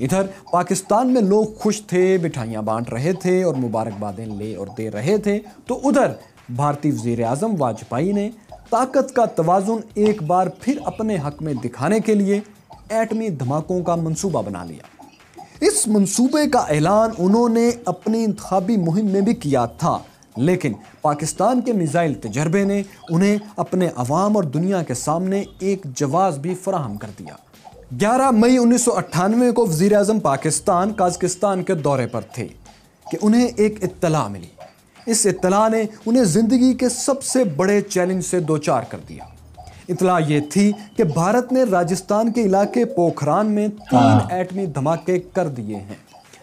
ادھر پاکستان میں لوگ خوش تھے, مٹھائیاں بانٹ رہے تھے اور مبارکبادیں لے اور دے رہے تھے, تو ادھر بھارتی وزیر اعظم واجپئی نے طاقت کا توازن ایک بار پھر اپنے حق میں دکھانے کے لیے ایٹمی دھماکوں کا منصوبہ بنا لیا. اس منصوبے کا اعلان انہوں نے اپنی انتخابی مہم میں بھی کیا تھا, لیکن پاکستان کے میزائل تجربے نے انہیں اپنے عوام اور دنیا کے سامنے ایک جواز بھی فراہم کر دیا. 11 مئی 1998 کو وزیر اعظم پاکستان قازقستان کے دورے پر تھے کہ انہیں ایک اطلاع ملی. اس اطلاع نے انہیں زندگی کے سب سے بڑے چیلنج سے دوچار کر دیا. اطلاع یہ تھی کہ بھارت نے راجستھان کے علاقے پوکھران میں 3 ایٹمی دھماکے کر دیے ہیں.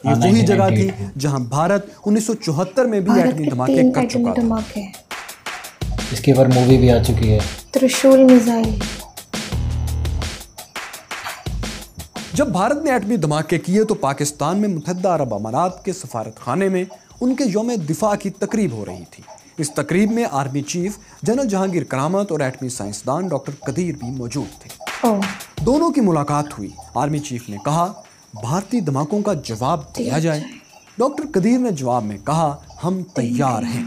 یہ وہی جگہ تھی جہاں بھارت 1974 میں بھی ایٹمی دھماکے کر چکا تھا. اس کے اوپر مووی بھی آ چکی ہے, ترشول میزائل. جب بھارت نے ایٹمی دھماکے کیے تو پاکستان میں متحدہ عرب امارات کے سفارت خانے میں ان کے یوم دفاع کی تقریب ہو رہی تھی. اس تقریب میں آرمی چیف جنرل جہانگیر کرامت اور ایٹمی سائنسدان ڈاکٹر قدیر بھی موجود تھے. دونوں کی ملاقات ہوئی. آرمی چیف نے کہا بھارتی دھماکوں کا جواب دیا جائے. ڈاکٹر قدیر نے جواب میں کہا ہم تیار ہیں.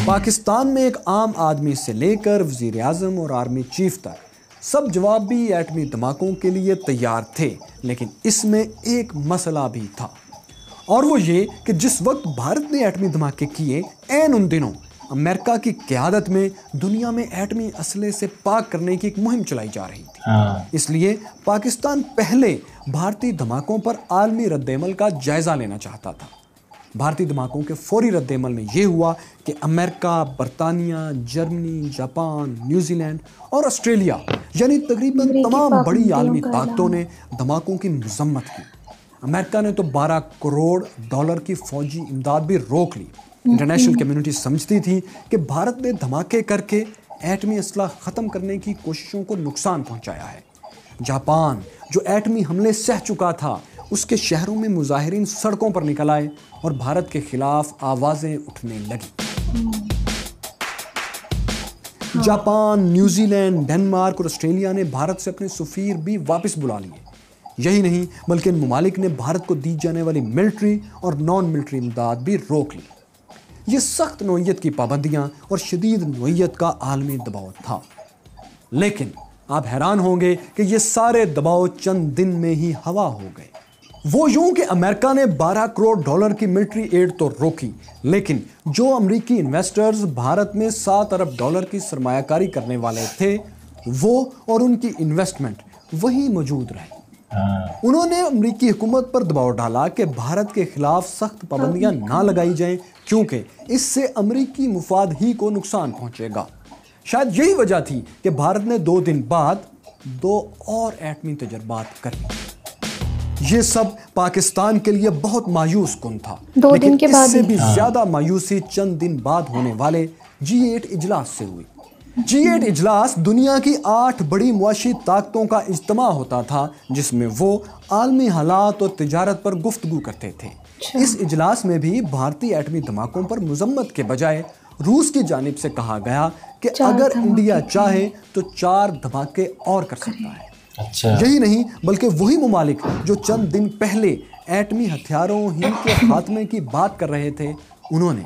پاکستان میں ایک عام آدمی سے لے کر وزیر اعظم اور آرمی چیف تک سب جواب بھی ایٹمی دھماکوں کے لیے تیار تھے, لیکن اس میں ایک مسئلہ بھی تھا, اور وہ یہ کہ جس وقت بھارت نے ایٹمی دھماکے کیے عین ان دنوں امریکہ کی قیادت میں دنیا میں ایٹمی اسلحے سے پاک کرنے کی ایک مہم چلائی جا رہی تھی. اس لیے پاکستان پہلے بھارتی دھماکوں پر عالمی رد عمل کا جائزہ لینا چاہتا تھا. بھارتی دھماکوں کے فوری رد عمل میں یہ ہوا کہ امریکہ, برطانیہ, جرمنی, جاپان, نیوزی لینڈ اور آسٹریلیا یعنی تقریباً تمام بڑی عالمی طاقتوں نے دھماکوں کی مذمت کی. امریکہ نے تو $12 کروڑ کی فوجی امداد بھی روک لی. انٹرنیشنل کمیونٹی سمجھتی تھی کہ بھارت نے دھماکے کر کے ایٹمی اسلحہ ختم کرنے کی کوششوں کو نقصان پہنچایا ہے. جاپان جو ایٹمی حملے سہ چکا تھا, اس کے شہروں میں مظاہرین سڑکوں پر نکل آئے اور بھارت کے خلاف آوازیں اٹھنے لگی. جاپان, نیوزی لینڈ, ڈنمارک اور آسٹریلیا نے بھارت سے اپنے سفیر بھی واپس بلا لیے. یہی نہیں بلکہ ان ممالک نے بھارت کو دی جانے والی ملٹری اور نان ملٹری امداد بھی روک لی. یہ سخت نوعیت کی پابندیاں اور شدید نوعیت کا عالمی دباؤ تھا. لیکن آپ حیران ہوں گے کہ یہ سارے دباؤ چند دن میں ہی ہوا ہو گئے. وہ یوں کہ امریکہ نے $12 کروڑ کی ملٹری ایڈ تو روکی, لیکن جو امریکی انویسٹرز بھارت میں $7 ارب کی سرمایہ کاری کرنے والے تھے, وہ اور ان کی انویسٹمنٹ وہی موجود رہے. انہوں نے امریکی حکومت پر دباؤ ڈالا کہ بھارت کے خلاف سخت پابندیاں نہ لگائی جائیں, کیونکہ اس سے امریکی مفاد ہی کو نقصان پہنچے گا. شاید یہی وجہ تھی کہ بھارت نے 2 دن بعد 2 اور ایٹمی تجربات کر لی. یہ سب پاکستان کے لیے بہت مایوس کن تھا, لیکن اس سے بھی زیادہ مایوسی چند دن بعد ہونے والے G8 اجلاس سے ہوئی. G8 اجلاس دنیا کی 8 بڑی معاشی طاقتوں کا اجتماع ہوتا تھا, جس میں وہ عالمی حالات اور تجارت پر گفتگو کرتے تھے. اس اجلاس میں بھی بھارتی ایٹمی دھماکوں پر مذمت کے بجائے روس کی جانب سے کہا گیا کہ اگر انڈیا چاہے تو 4 دھماکے اور کر سکتا ہے. یہی نہیں بلکہ وہی ممالک جو چند دن پہلے ایٹمی ہتھیاروں ہی کے خاتمے کی بات کر رہے تھے, انہوں نے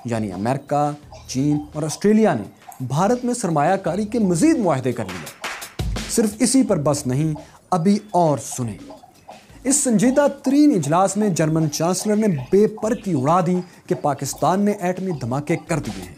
یعنی امریکہ, چین اور آسٹریلیا نے بھارت میں سرمایہ کاری کے مزید معاہدے کر لیے. صرف اسی پر بس نہیں, ابھی اور سنیں. اس سنجیدہ ترین اجلاس میں جرمن چانسلر نے بے پر کی اڑا دی کہ پاکستان نے ایٹمی دھماکے کر دیے ہیں.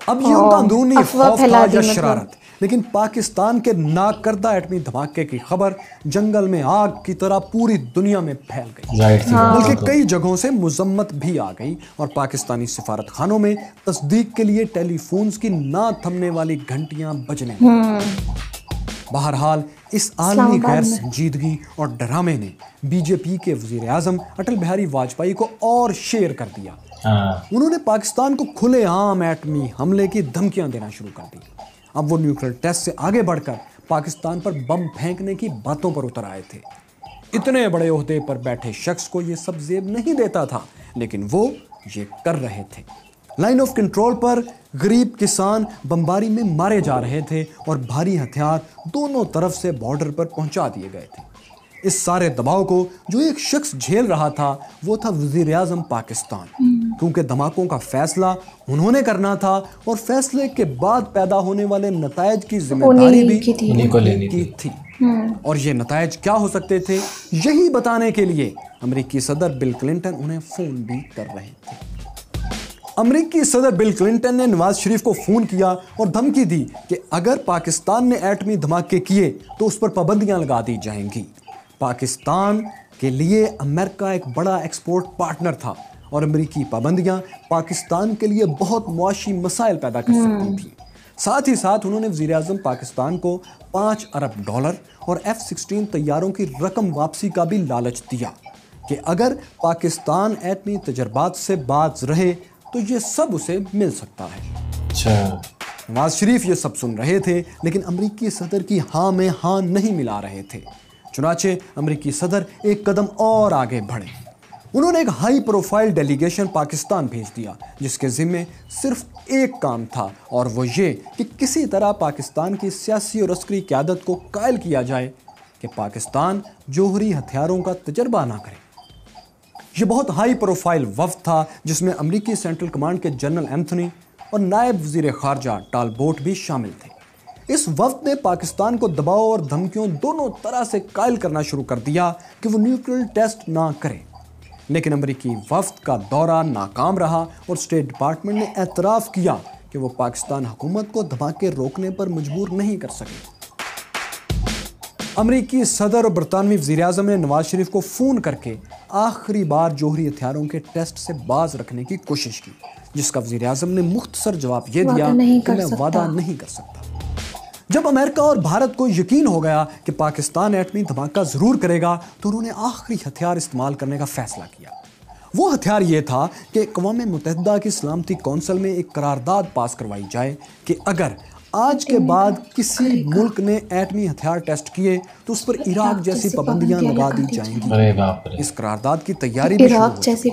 اب یہ ان کا اندرونی خوف تھا یا شرارت, لیکن پاکستان کے ناکردہ ایٹمی دھماکے کی خبر جنگل میں آگ کی طرح پوری دنیا میں پھیل گئی. بلکہ کئی جگہوں سے مذمت بھی آ گئی اور پاکستانی سفارت خانوں میں تصدیق کے لیے ٹیلی فونز کی نہ تھمنے والی گھنٹیاں بجنے لگیں. بہرحال اس عالمی غیر سنجیدگی اور ڈرامے نے بی جے پی کے وزیر اعظم اٹل بہاری واجپئی کو اور شیر کر دیا. انہوں نے پاکستان کو کھلے عام ایٹمی حملے کی دھمکیاں دینا شروع کر دی. اب وہ نیوکلیئر ٹیسٹ سے آگے بڑھ کر پاکستان پر بم پھینکنے کی باتوں پر اتر آئے تھے. اتنے بڑے عہدے پر بیٹھے شخص کو یہ سب زیب نہیں دیتا تھا, لیکن وہ یہ کر رہے تھے. لائن آف کنٹرول پر غریب کسان بمباری میں مارے جا رہے تھے اور بھاری ہتھیار دونوں طرف سے بارڈر پر پہنچا دیے گئے تھے. اس سارے دباؤ کو جو ایک شخص جھیل رہا تھا وہ تھا وزیر اعظم پاکستان، کیونکہ دھماکوں کا فیصلہ انہوں نے کرنا تھا اور فیصلے کے بعد پیدا ہونے والے نتائج کی ذمہ داری بھی انہیں کو لینی تھی۔ اور یہ نتائج کیا ہو سکتے تھے، یہی بتانے کے لیے امریکی صدر بل کلنٹن انہیں فون بھی کر رہے تھے۔ امریکی صدر بل کلنٹن نے نواز شریف کو فون کیا اور دھمکی دی کہ اگر پاکستان نے ایٹمی دھماکے کیے تو اس پر پابندیاں لگا دی جائیں گی۔ پاکستان کے لیے امریکہ ایک بڑا ایکسپورٹ پارٹنر تھا اور امریکی پابندیاں پاکستان کے لیے بہت معاشی مسائل پیدا کر سکتی تھیں۔ ساتھ ہی ساتھ انہوں نے وزیر اعظم پاکستان کو $5 ارب اور F-16 طیاروں کی رقم واپسی کا بھی لالچ دیا کہ اگر پاکستان ایٹمی تجربات سے باز رہے تو یہ سب اسے مل سکتا ہے۔ نواز شریف یہ سب سن رہے تھے لیکن امریکی صدر کی ہاں میں ہاں نہیں ملا رہے تھے۔ چنانچہ امریکی صدر ایک قدم اور آگے بڑھے۔ انہوں نے ایک ہائی پروفائل ڈیلیگیشن پاکستان بھیج دیا جس کے ذمے صرف ایک کام تھا اور وہ یہ کہ کسی طرح پاکستان کی سیاسی اور عسکری قیادت کو قائل کیا جائے کہ پاکستان جوہری ہتھیاروں کا تجربہ نہ کرے۔ یہ بہت ہائی پروفائل وفد تھا جس میں امریکی سینٹرل کمانڈ کے جنرل اینتھونی اور نائب وزیر خارجہ ٹالبوٹ بھی شامل تھے۔ اس وفد نے پاکستان کو دباؤ اور دھمکیوں دونوں طرح سے قائل کرنا شروع کر دیا کہ وہ نیوکلیئر ٹیسٹ نہ کرے، لیکن امریکی وفد کا دورہ ناکام رہا اور اسٹیٹ ڈپارٹمنٹ نے اعتراف کیا کہ وہ پاکستان حکومت کو دھماکے روکنے پر مجبور نہیں کر سکے۔ امریکی صدر اور برطانوی وزیر اعظم نے نواز شریف کو فون کر کے آخری بار جوہری ہتھیاروں کے ٹیسٹ سے باز رکھنے کی کوشش کی، جس کا وزیر اعظم نے مختصر جواب یہ دیا کہ میں وعدہ نہیں کر سکتا۔ جب امریکہ اور بھارت کو یقین ہو گیا کہ پاکستان ایٹمی دھماکہ ضرور کرے گا تو انہوں نے آخری ہتھیار استعمال کرنے کا فیصلہ کیا۔ وہ ہتھیار یہ تھا کہ اقوام متحدہ کی سلامتی کونسل میں ایک قرارداد پاس کروائی جائے کہ اگر آج کے بعد کسی ملک نے ایٹمی ہتھیار ٹیسٹ کیے تو اس پر عراق جیسی پابندیاں لگا دی جائیں گی۔ اس قرارداد کی تیاری بھی شروع ہو چکی۔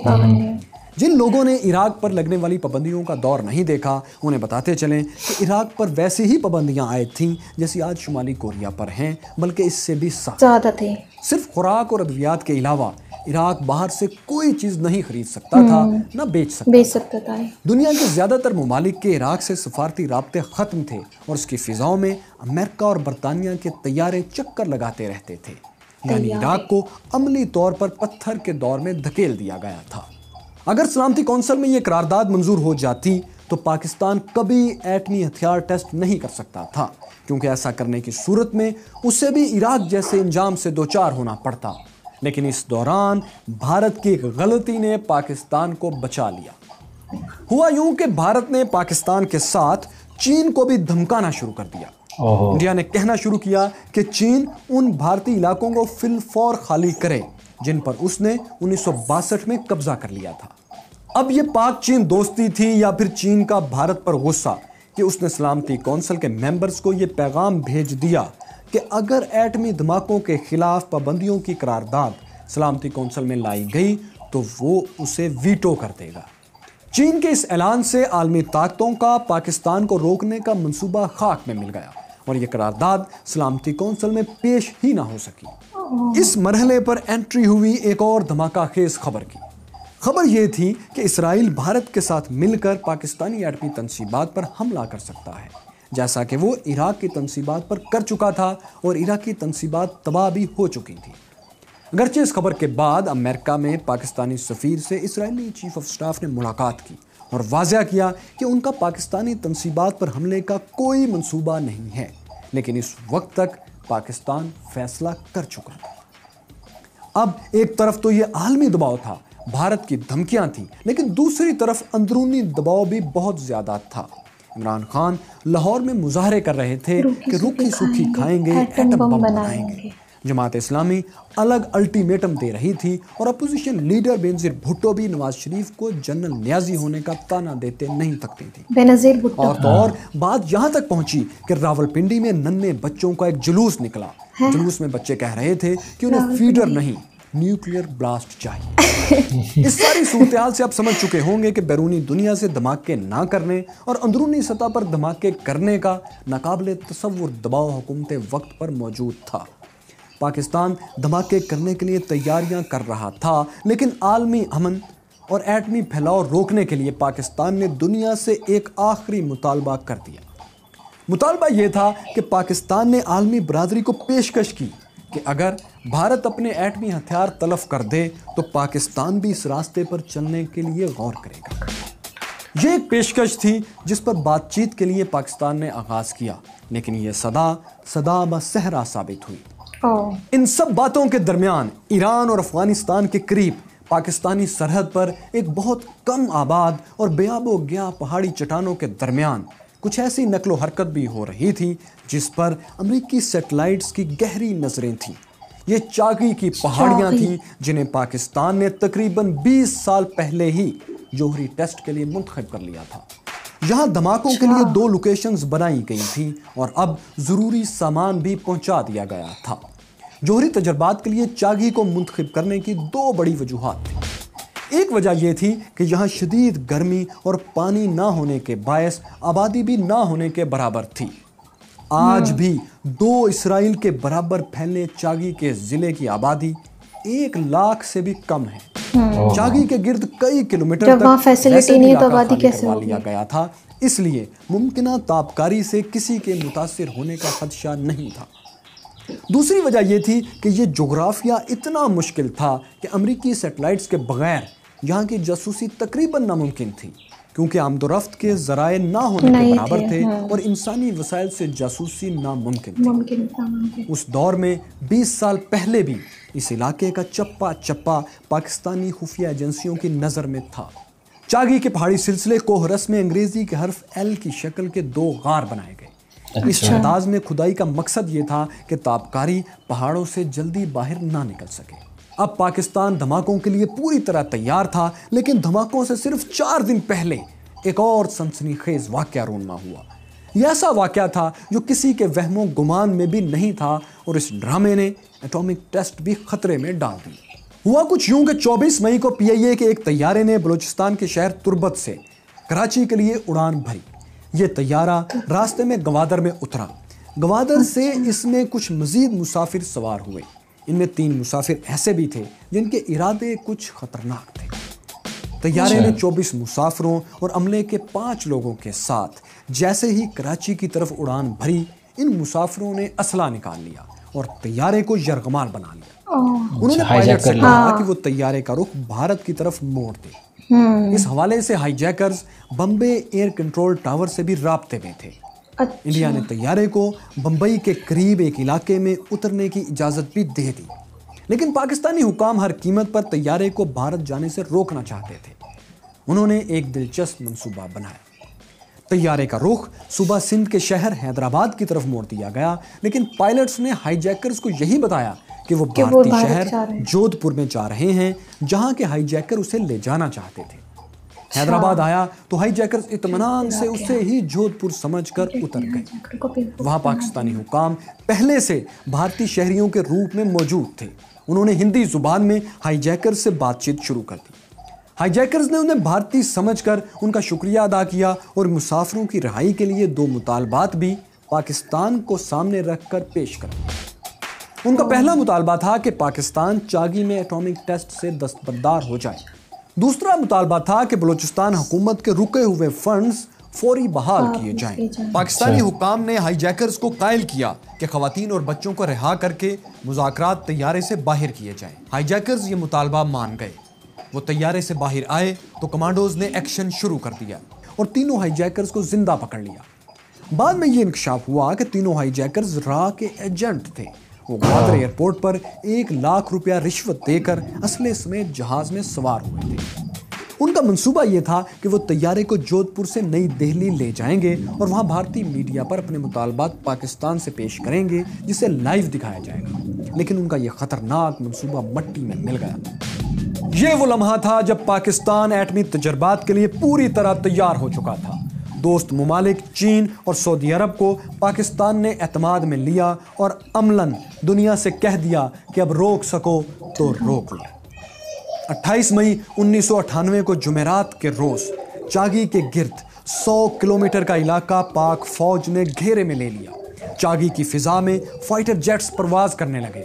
جن لوگوں نے عراق پر لگنے والی پابندیوں کا دور نہیں دیکھا انہیں بتاتے چلیں کہ عراق پر ویسی ہی پابندیاں عائد تھیں جیسی آج شمالی کوریا پر ہیں، بلکہ اس سے بھی زیادہ تھیں۔ صرف خوراک اور ادویات کے علاوہ عراق باہر سے کوئی چیز نہیں خرید سکتا تھا، نہ بیچ سکتا تھا۔ دنیا کے زیادہ تر ممالک کے عراق سے سفارتی رابطے ختم تھے اور اس کی فضاؤں میں امریکہ اور برطانیہ کے طیارے چکر لگاتے رہتے تھے، یعنی عراق کو عملی طور پر پتھر کے دور میں دھکیل دیا گیا تھا۔ اگر سلامتی کونسل میں یہ قرارداد منظور ہو جاتی تو پاکستان کبھی ایٹمی ہتھیار ٹیسٹ نہیں کر سکتا تھا، کیونکہ ایسا کرنے کی صورت میں اسے بھی عراق جیسے انجام سے دوچار ہونا پڑتا۔ لیکن اس دوران بھارت کی غلطی نے پاکستان کو بچا لیا۔ ہوا یوں کہ بھارت نے پاکستان کے ساتھ چین کو بھی دھمکانا شروع کر دیا۔ انڈیا نے کہنا شروع کیا کہ چین ان بھارتی علاقوں کو فی الفور خالی کرے جن پر اس نے 1962 میں قبضہ کر لیا تھا۔ اب یہ پاک چین دوستی تھی یا پھر چین کا بھارت پر غصہ کہ اس نے سلامتی کونسل کے ممبرز کو یہ پیغام بھیج دیا کہ اگر ایٹمی دھماکوں کے خلاف پابندیوں کی قرارداد سلامتی کونسل میں لائی گئی تو وہ اسے ویٹو کر دے گا۔ چین کے اس اعلان سے عالمی طاقتوں کا پاکستان کو روکنے کا منصوبہ خاک میں مل گیا اور یہ قرارداد سلامتی کونسل میں پیش ہی نہ ہو سکی۔ اس مرحلے پر انٹری ہوئی ایک اور دھماکہ خیز خبر کی۔ خبر یہ تھی کہ اسرائیل بھارت کے ساتھ مل کر پاکستانی ایٹمی تنصیبات پر حملہ کر سکتا ہے، جیسا کہ وہ عراق کی تنصیبات پر کر چکا تھا اور عراقی تنصیبات تباہ بھی ہو چکی تھی۔ اگرچہ اس خبر کے بعد امریکہ میں پاکستانی سفیر سے اسرائیلی چیف آف سٹاف نے ملاقات کی اور واضح کیا کہ ان کا پاکستانی تنصیبات پر حملے کا کوئی منصوبہ نہیں ہے، لیکن اس وقت تک پاکستان فیصلہ کر چکا تھا۔ اب ایک طرف تو یہ عالمی دباؤ تھا، بھارت کی دھمکیاں تھیں، لیکن دوسری طرف اندرونی دباؤ بھی بہت زیادہ تھا۔ عمران خان لاہور میں مظاہرے کر رہے تھے کہ روکھی سوکھی کھائیں گے، ایٹم بم بنائیں گے۔ جماعت اسلامی الگ الٹیمیٹم دے رہی تھی اور اپوزیشن لیڈر بینظیر بھٹو بھی نواز شریف کو جنرل نیازی ہونے کا طعنہ دیتے نہیں تھکتی تھی۔ بینظیر بھٹو اور تو اور بات یہاں تک پہنچی کہ راولپنڈی میں ننھے بچوں کا ایک جلوس نکلا۔ جلوس میں بچے کہہ رہے تھے کہ انہیں فیڈر نہیں، نیوکلیئر بلاسٹ چاہیے۔ اس ساری صورتحال سے آپ سمجھ چکے ہوں گے کہ بیرونی دنیا سے دھماکے نہ کرنے اور اندرونی سطح پر دھماکے کرنے کا ناقابل تصور دباؤ حکومت وقت پر موجود تھا۔ پاکستان دھماکے کرنے کے لیے تیاریاں کر رہا تھا، لیکن عالمی امن اور ایٹمی پھیلاؤ روکنے کے لیے پاکستان نے دنیا سے ایک آخری مطالبہ کر دیا۔ مطالبہ یہ تھا کہ پاکستان نے عالمی برادری کو پیشکش کی کہ اگر بھارت اپنے ایٹمی ہتھیار تلف کر دے تو پاکستان بھی اس راستے پر چلنے کے لیے غور کرے گا۔ یہ ایک پیشکش تھی جس پر بات چیت کے لیے پاکستان نے آغاز کیا، لیکن یہ صدا بصحرا ثابت ہوئی۔ ان سب باتوں کے درمیان ایران اور افغانستان کے قریب پاکستانی سرحد پر ایک بہت کم آباد اور بے آب و گیا پہاڑی چٹانوں کے درمیان کچھ ایسی نقل و حرکت بھی ہو رہی تھی جس پر امریکی سیٹلائٹس کی گہری نظریں تھیں۔ یہ چاگی کی پہاڑیاں تھیں جنہیں پاکستان نے تقریباً 20 سال پہلے ہی جوہری ٹیسٹ کے لیے منتخب کر لیا تھا۔ یہاں دھماکوں کے لیے 2 لوکیشنز بنائی گئی تھیں اور اب ضروری سامان بھی پہنچا دیا گیا تھا۔ جوہری تجربات کے لیے چاگی کو منتخب کرنے کی 2 بڑی وجوہات تھیں۔ ایک وجہ یہ تھی کہ یہاں شدید گرمی اور پانی نہ ہونے کے باعث آبادی بھی نہ ہونے کے برابر تھی۔ آج بھی 2 اسرائیل کے برابر پھیلے چاگی کے ضلع کی آبادی 1 لاکھ سے بھی کم ہے۔ چاگی کے گرد کئی کلومیٹر تک فیسلٹی نہیں تو آبادی کیسے ہو لیا گیا تھا، اس لیے ممکنہ تابکاری سے کسی کے متاثر ہونے کا خدشہ نہیں تھا۔ دوسری وجہ یہ تھی کہ یہ جغرافیہ اتنا مشکل تھا کہ امریکی سیٹلائٹس کے بغیر یہاں کی جاسوسی تقریباً ناممکن تھی، کیونکہ آمد و رفت کے ذرائع نہ ہونے کے برابر تھے اور انسانی وسائل سے جاسوسی ناممکن تھی۔ اس دور میں 20 سال پہلے بھی اس علاقے کا چپا چپا پاکستانی خفیہ ایجنسیوں کی نظر میں تھا۔ چاگی کے پہاڑی سلسلے کوہرس میں انگریزی کے حرف ایل کی شکل کے 2 غار بنائے گئے۔ اس انداز میں کھدائی کا مقصد یہ تھا کہ تابکاری پہاڑوں سے جلدی باہر نہ نکل سکے۔ اب پاکستان دھماکوں کے لیے پوری طرح تیار تھا، لیکن دھماکوں سے صرف 4 دن پہلے ایک اور سنسنی خیز واقعہ رونما ہوا۔ یہ ایسا واقعہ تھا جو کسی کے وہم و گمان میں بھی نہیں تھا، اور اس ڈرامے نے ایٹامک ٹیسٹ بھی خطرے میں ڈال دی۔ ہوا کچھ یوں کہ 24 مئی کو PIA کے ایک طیارے نے بلوچستان کے شہر تربت سے کراچی کے لیے اڑان بھری۔ یہ طیارہ راستے میں گوادر میں اترا۔ گوادر سے اس میں کچھ مزید مسافر سوار ہوئے۔ ان میں 3 مسافر ایسے بھی تھے جن کے ارادے کچھ خطرناک تھے۔ طیارے نے 24 مسافروں اور عملے کے 5 لوگوں کے ساتھ جیسے ہی کراچی کی طرف اڑان بھری، ان مسافروں نے اسلحہ نکال لیا اور طیارے کو یرغمال بنا لیا۔ انہوں نے پائلٹ سے کہا کہ وہ طیارے کا رخ بھارت کی طرف موڑ دے۔ اس حوالے سے hijackers Bombay air control tower سے بھی رابطے میں تھے۔ انڈیا نے طیارے کو بمبئی کے قریب ایک علاقے میں اترنے کی اجازت بھی دے دی، لیکن پاکستانی حکام ہر قیمت پر طیارے کو بھارت جانے سے روکنا چاہتے تھے۔ انہوں نے ایک دلچسپ منصوبہ بنایا۔ طیارے کا رخ صوبہ سندھ کے شہر حیدرآباد کی طرف موڑ دیا گیا، لیکن پائلٹس نے ہائی جیکرز کو یہی بتایا کہ وہ بھارتی شہر جودھ پور میں جا رہے ہیں، جہاں کے ہائی جیکر اسے لے جانا چاہتے تھے۔ حیدرآباد آیا تو ہائی جیکرز اطمینان سے اسے ہی جودھ پور سمجھ کر اتر گئے۔ وہاں پاکستانی حکام پہلے سے بھارتی شہریوں کے روپ میں موجود تھے۔ انہوں نے ہندی زبان میں ہائی جیکرز سے بات چیت شروع کر دی۔ ہائی جیکرز نے انہیں بھارتی سمجھ کر ان کا شکریہ ادا کیا اور مسافروں کی رہائی کے لیے 2 مطالبات بھی پاکستان کو سامنے رکھ کر پیش کر دی۔ ان کا پہلا مطالبہ تھا کہ پاکستان چاگی میں ایٹامک ٹیسٹ سے دستبردار ہو جائے۔ دوسرا مطالبہ تھا کہ بلوچستان حکومت کے رکے ہوئے فنڈز فوری بحال کیے جائیں۔ پاکستانی حکام نے ہائی جیکرز کو قائل کیا کہ خواتین اور بچوں کو رہا کر کے مذاکرات طیارے سے باہر کیے جائیں۔ ہائی جیکرز یہ مطالبہ مان گئے۔ وہ طیارے سے باہر آئے تو کمانڈوز نے ایکشن شروع کر دیا اور تینوں ہائی جیکرز کو زندہ پکڑ لیا۔ بعد میں یہ انکشاف ہوا کہ تینوں ہائی جیکرز را کے ایجنٹ تھے۔ وہ گوادر ایئرپورٹ پر 1 لاکھ روپیہ رشوت دے کر اسلحے سمیت جہاز میں سوار ہوئے تھے۔ ان کا منصوبہ یہ تھا کہ وہ طیارے کو جودھ پور سے نئی دہلی لے جائیں گے اور وہاں بھارتی میڈیا پر اپنے مطالبات پاکستان سے پیش کریں گے، جسے لائیو دکھایا جائے گا۔ لیکن ان کا یہ خطرناک منصوبہ مٹی میں مل گیا۔ یہ وہ لمحہ تھا جب پاکستان ایٹمی تجربات کے لیے پوری طرح تیار ہو چکا تھا۔ دوست ممالک چین اور سعودی عرب کو پاکستان نے اعتماد میں لیا اور عملاً دنیا سے کہہ دیا کہ اب روک سکو تو روک لو۔ 28 مئی 1998 کو جمعرات کے روز چاگی کے گرد 100 کلومیٹر کا علاقہ پاک فوج نے گھیرے میں لے لیا۔ چاگی کی فضا میں فائٹر جیٹس پرواز کرنے لگے۔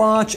5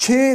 6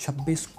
26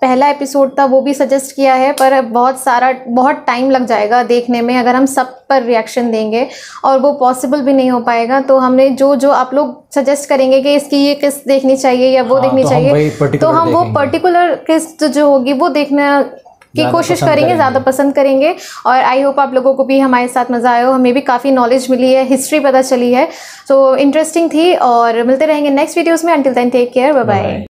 پہلا ایپیسوڈ تھا وہ بھی سجیسٹ کیا ہے، پر بہت ٹائم لگ جائے گا دیکھنے میں اگر ہم سب پر ریئیکشن دیں گے، اور وہ پاسبل بھی نہیں ہو پائے گا. تو ہم نے جو آپ لوگ سجیسٹ کریں گے کہ اس کی یہ قسط دیکھنی چاہیے یا وہ دیکھنی چاہیے، تو ہم وہ پرٹیکولر قسط جو ہوگی وہ دیکھنا کی کوشش کریں گے، زیادہ پسند کریں گے. اور آئی ہوپ آپ لوگوں کو بھی ہمارے ساتھ مزہ آیا ہو. ہمیں بھی کافی نالج ملی ہے، ہسٹری پتہ چلی ہے، تو انٹرسٹنگ تھی. اور ملتے رہیں گے نیکسٹ ویڈیوز میں. Until then take care, bye bye.